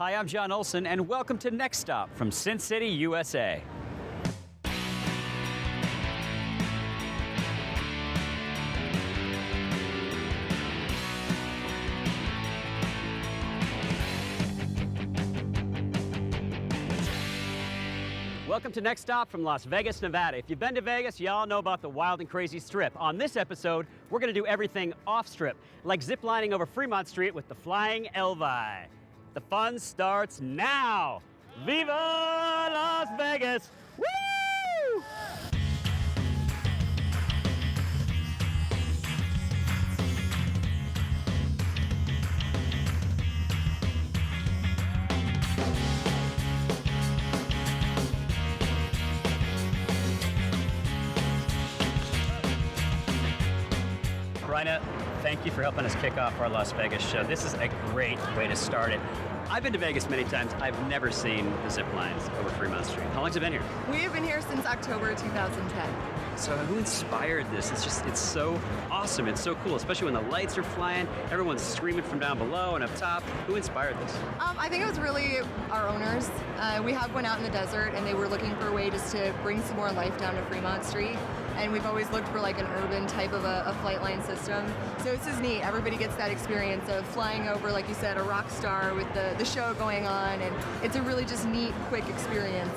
Hi, I'm John Olson, and welcome to Next Stop from Sin City, USA. Welcome to Next Stop from Las Vegas, Nevada. If you've been to Vegas, y'all know about the wild and crazy Strip. On this episode, we're going to do everything off-Strip, like ziplining over Fremont Street with the Flying Elvi. The fun starts now! Viva Las Vegas! Woo! Bryna, thank you for helping us kick off our Las Vegas show. This is a great way to start it. I've been to Vegas many times. I've never seen the zip lines over Fremont Street. How long has it been here? We have been here since October 2010. So who inspired this? It's so awesome. It's so cool, especially when the lights are flying. Everyone's screaming from down below and up top. Who inspired this? I think it was really our owners. We have one out in the desert, and they were looking for a way just to bring some more life down to Fremont Street. And we've always looked for like an urban type of a flight line system. So this is neat. Everybody gets that experience of flying over, like you said, a rock star with the show going on. And it's a really just neat, quick experience.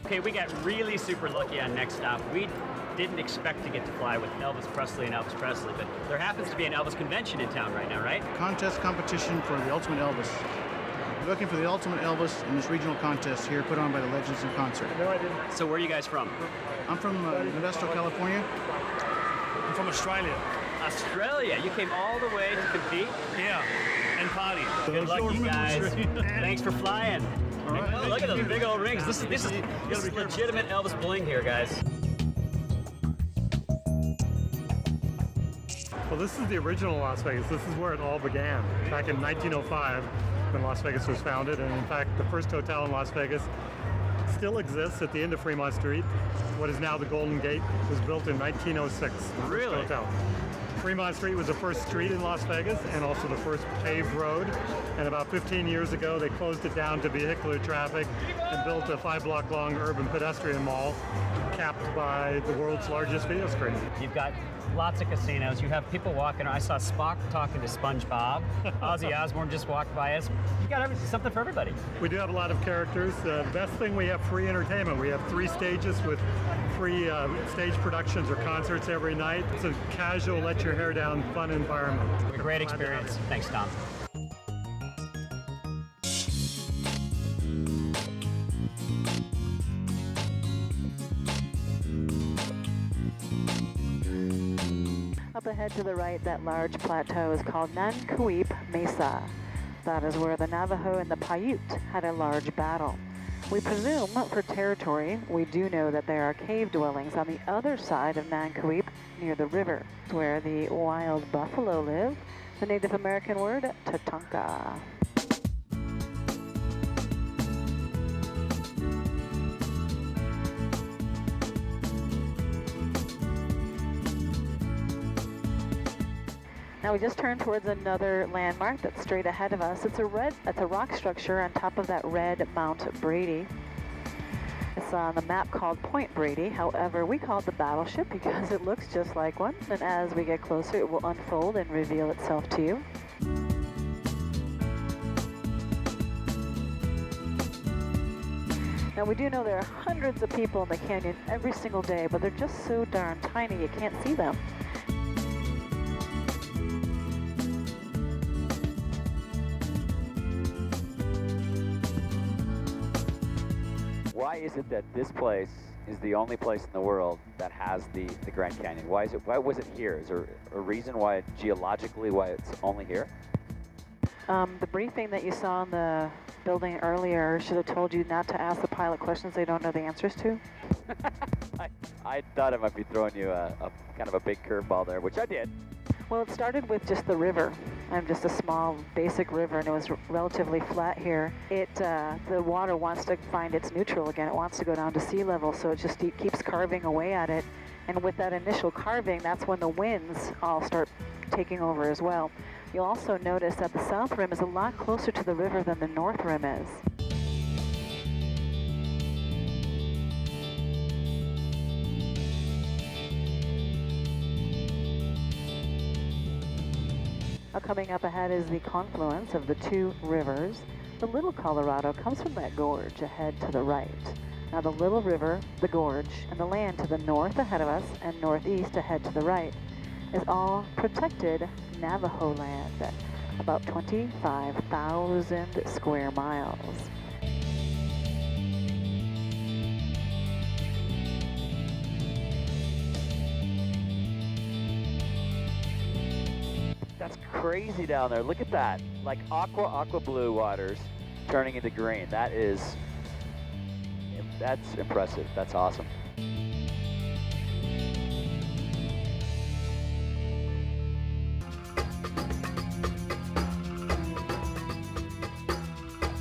Okay, we got really super lucky on Next Stop. We didn't expect to get to fly with Elvis Presley and Elvis Presley, but there happens to be an Elvis convention in town right now, right? Contest competition for the Ultimate Elvis. We're looking for the Ultimate Elvis in this regional contest here put on by the Legends in Concert. No, I didn't. So where are you guys from? I'm from Modesto, California. I'm from Australia. Australia. You came all the way to compete? Yeah, and party. Good luck, you guys. Thanks for flying. All right. Look at those big old rings. This is legitimate Elvis bling here, guys. Well, this is the original Las Vegas. This is where it all began, back in 1905, when Las Vegas was founded. And in fact, the first hotel in Las Vegas still exists at the end of Fremont Street. What is now the Golden Gate was built in 1906. The first Really? hotel. Fremont Street was the first street in Las Vegas and also the first paved road. And about 15 years ago, they closed it down to vehicular traffic and built a 5-block long urban pedestrian mall capped by the world's largest video screen. You've got lots of casinos. You have people walking around. I saw Spock talking to SpongeBob. Ozzy Osbourne just walked by us. You got something for everybody. We do have a lot of characters. The best thing, we have free entertainment. We have 3 stages with free stage productions or concerts every night. It's a casual, let your hair down, fun environment. A great experience. Thanks, Tom. Up ahead to the right, that large plateau is called Nanquip Mesa. That is where the Navajo and the Paiute had a large battle. We presume for territory, we do know that there are cave dwellings on the other side of Nanquip near the river, where the wild buffalo live, the Native American word, Tatanka. Now we just turned towards another landmark that's straight ahead of us. It's a rock structure on top of that red Mount Brady. It's on the map called Point Brady. However, we call it the Battleship because it looks just like one. And as we get closer, it will unfold and reveal itself to you. Now we do know there are hundreds of people in the canyon every single day, but they're just so darn tiny you can't see them. Why is it that this place is the only place in the world that has the Grand Canyon? Why was it here? Is there a reason why geologically why it's only here? The briefing that you saw in the building earlier should have told you not to ask the pilot questions they don't know the answers to. I thought I might be throwing you a kind of a big curveball there, which I did. Well, it started with just the river. Just a small, basic river, and it was relatively flat here. The water wants to find its neutral again. It wants to go down to sea level, so it just keeps carving away at it. And with that initial carving, that's when the winds all start taking over as well. You'll also notice that the south rim is a lot closer to the river than the north rim is. Now coming up ahead is the confluence of the two rivers. The Little Colorado comes from that gorge ahead to the right. Now the Little River, the gorge, and the land to the north ahead of us and northeast ahead to the right is all protected Navajo land, about 25,000 square miles. That's crazy down there. Look at that. Like aqua blue waters turning into green. That's impressive. That's awesome.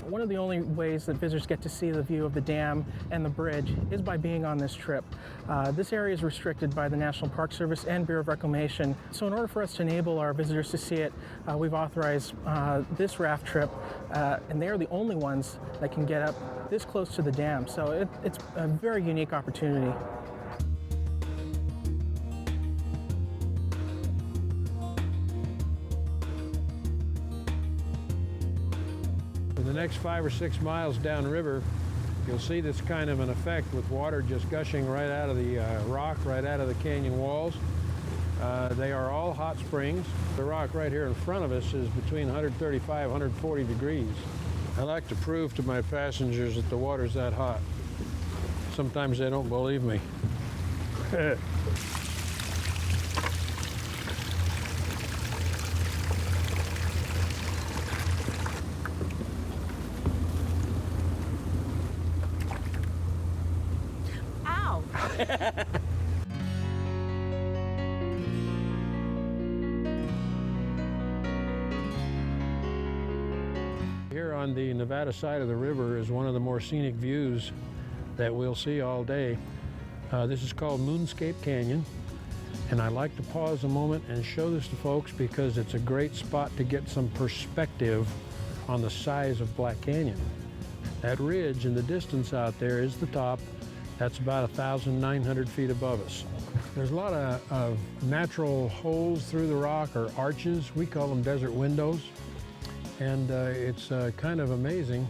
One of the only ways that visitors get to see the view of the dam and the bridge is by being on this trip. This area is restricted by the National Park Service and Bureau of Reclamation. So in order for us to enable our visitors to see it, we've authorized this raft trip, and they are the only ones that can get up this close to the dam. So it's a very unique opportunity. For the next 5 or 6 miles downriver, you'll see this kind of an effect with water just gushing right out of the rock, right out of the canyon walls. They are all hot springs. The rock right here in front of us is between 135 and 140 degrees. I like to prove to my passengers that the water's that hot. Sometimes they don't believe me. Here on the Nevada side of the river is one of the more scenic views that we'll see all day. This is called Moonscape Canyon, and I like to pause a moment and show this to folks because it's a great spot to get some perspective on the size of Black Canyon. That ridge in the distance out there is the top. That's about 1,900 feet above us. There's a lot of natural holes through the rock, or arches. We call them desert windows. And it's kind of amazing.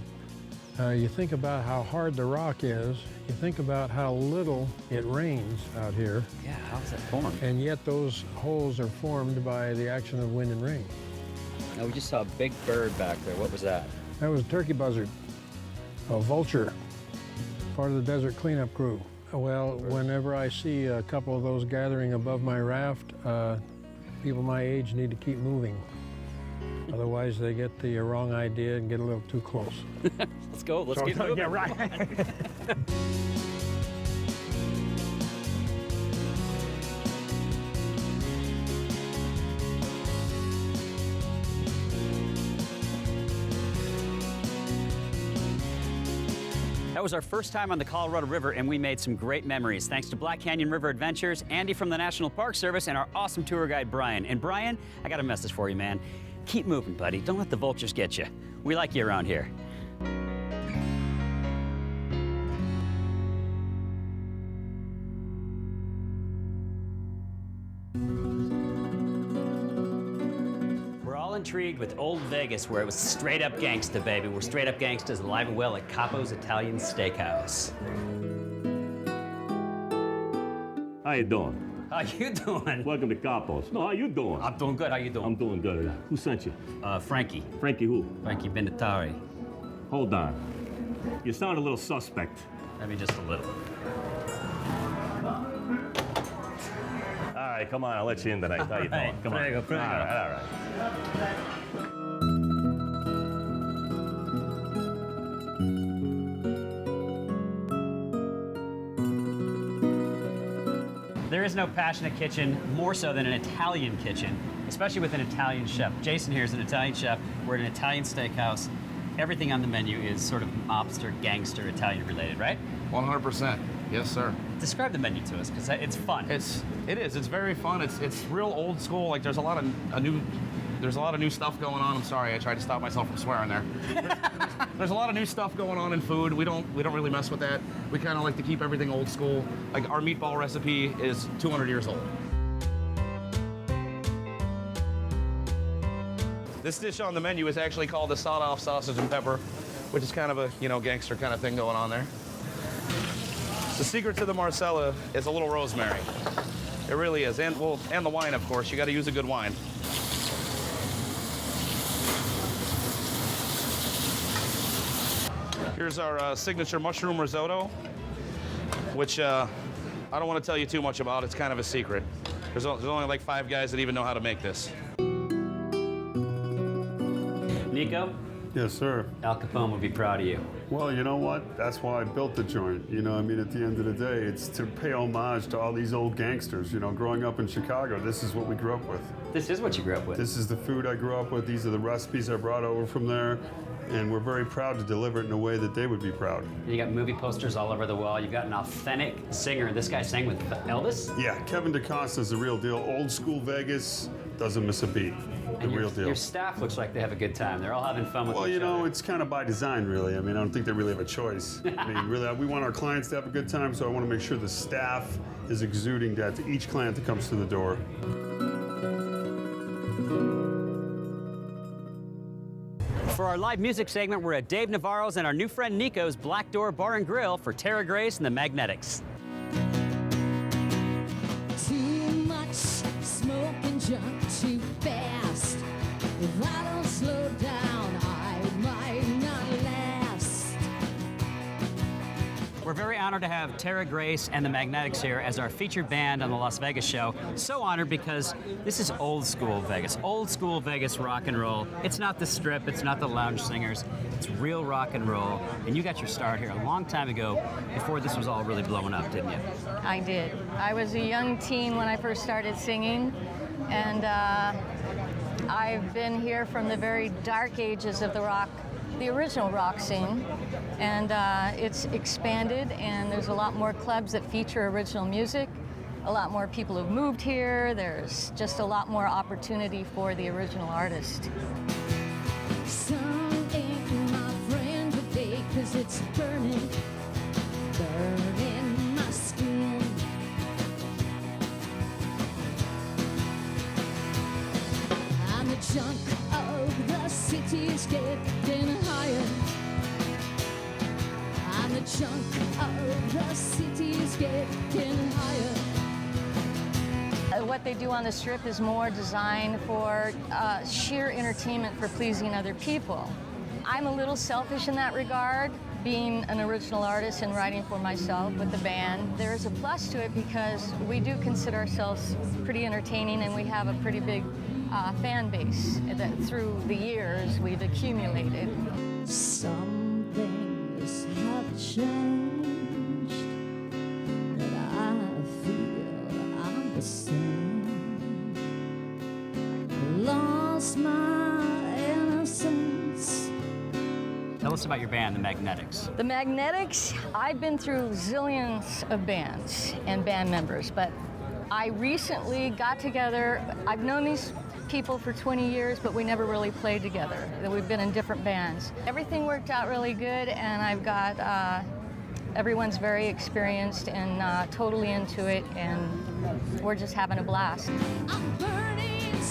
You think about how hard the rock is. You think about how little it rains out here. Yeah, how's that formed? And yet those holes are formed by the action of wind and rain. Now we just saw a big bird back there. What was that? That was a turkey buzzard, a vulture, part of the desert cleanup crew. Well, whenever I see a couple of those gathering above my raft, people my age need to keep moving. Otherwise, they get the wrong idea and get a little too close. Let's go. Let's get moving. Yeah, right. That was our first time on the Colorado River, and we made some great memories. Thanks to Black Canyon River Adventures, Andy from the National Park Service, and our awesome tour guide, Brian. And Brian, I got a message for you, man. Keep moving, buddy. Don't let the vultures get you. We like you around here. We're all intrigued with Old Vegas, where it was straight up gangsta, baby. We're straight up gangstas, alive and well at Capo's Italian Steakhouse. How you doing? How you doing? Welcome to Capo's. No, how you doing? I'm doing good. How you doing? I'm doing good. Who sent you? Frankie. Frankie who? Frankie Benatari. Hold on. You sound a little suspect. Maybe just a little. All right, come on. I'll let you in tonight. How you doing? Come on. Prego, prego. All right. There is no passionate kitchen more so than an Italian kitchen, especially with an Italian chef. Jason here is an Italian chef. We're at an Italian steakhouse. Everything on the menu is sort of mobster, gangster, Italian related, right? 100%. Yes, sir. Describe the menu to us, because it's fun. It is. It's very fun. It's real old school. Like there's a lot of new stuff going on. I'm sorry, I tried to stop myself from swearing there. There's a lot of new stuff going on in food. We don't really mess with that. We kind of like to keep everything old school. Like our meatball recipe is 200 years old. This dish on the menu is actually called the sawed-off sausage and pepper, which is kind of a gangster kind of thing going on there. The secret to the Marcella is a little rosemary. It really is, and the wine, of course. You got to use a good wine. Here's our signature mushroom risotto, which I don't want to tell you too much about. It's kind of a secret. There's only like 5 guys that even know how to make this. Nico? Yes, sir. Al Capone would be proud of you. Well, you know what? That's why I built the joint. You know, I mean, at the end of the day, it's to pay homage to all these old gangsters. You know, growing up in Chicago, this is what we grew up with. This is what you grew up with. This is the food I grew up with. These are the recipes I brought over from there. And we're very proud to deliver it in a way that they would be proud. You got movie posters all over the wall. You've got an authentic singer. This guy sang with Elvis? Yeah, Kevin DaCosta is the real deal. Old school Vegas, doesn't miss a beat. The real deal. Your staff looks like they have a good time. They're all having fun with each other. Well, you know, it's kind of by design, really. I mean, I don't think they really have a choice. I mean, really, we want our clients to have a good time, so I want to make sure the staff is exuding that to each client that comes to the door. For our live music segment, we're at Dave Navarro's and our new friend Nico's Black Door Bar and Grill for Tara Grace and the Magnetics. Too much smoke and junk too fast. If I don't slow down, I might not last. We're very honored to have Tara Grace and the Magnetics here as our featured band on the Las Vegas show. So honored because this is old school Vegas rock and roll. It's not the Strip, it's not the lounge singers, it's real rock and roll. And you got your start here a long time ago, before this was all really blowing up, didn't you? I did. I was a young teen when I first started singing, and I've been here from the very dark ages of the original rock scene, and it's expanded, and there's a lot more clubs that feature original music. A lot more people have moved here. There's just a lot more opportunity for the original artist. Sun ain't my friend today, 'cause it's burning my skin. I'm the junk of the city's getting higher. I'm the junk of the city's getting higher. What they do on the Strip is more designed for sheer entertainment for pleasing other people. I'm a little selfish in that regard, being an original artist and writing for myself with the band. There's a plus to it because we do consider ourselves pretty entertaining, and we have a pretty big fan base that through the years we've accumulated. Some things have changed, but I feel I'm the same. Lost my innocence. Tell us about your band, the Magnetics. The Magnetics, I've been through zillions of bands and band members, but I recently got together. I've known these people for 20 years, but we never really played together. We've been in different bands. Everything worked out really good, and I've got, everyone's very experienced and totally into it, and we're just having a blast. I'm burning